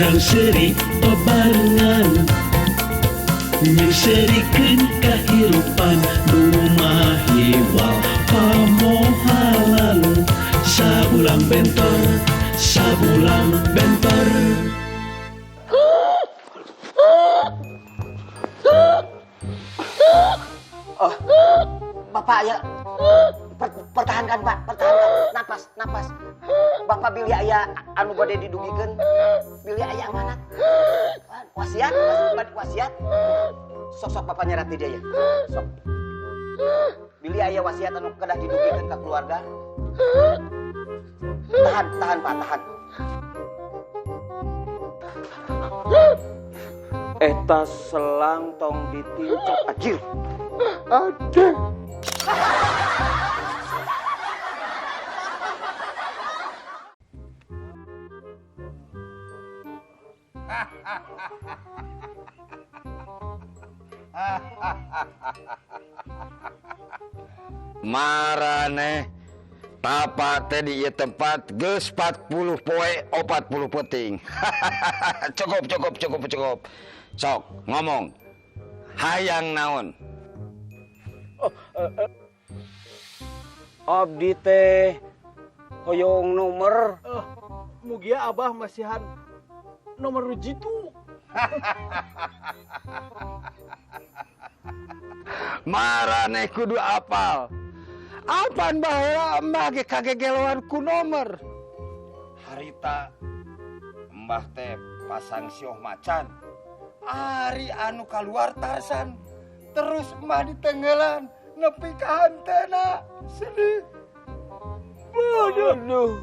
urang seri bebarengan nyerikeun kahirupan nu mahewal pamohalan sabulang bentor Oh, Bapak ya, pertahankan Pak, pertahankan, napas. Bapak bilih aya anu bade didugikeun, bilih aya amanat. Wasiat. Sok Bapak nyerat di dia ya. Sok. Bilih aya wasiat anu kedah didugikeun ka keluarga. Tahan Pak, tahan. Eta selang tong ditincok anjir. Aduh. Marane tapak teh di ieu tempat geus 40 poe 40 peuting. Cukup. Sok ngomong. Hayang naon? Abdi teh hoyong nomor. Mugia Abah masihan nomor jitu. Marane kudu apal. Apaan baheula embah ge kagegeloan ku nomor. Harita embah teh pasang sioh macan. Ari anu kaluar Tarsan. Terus embah ditenggelan nepi ka hantena. Sedih. Aduh.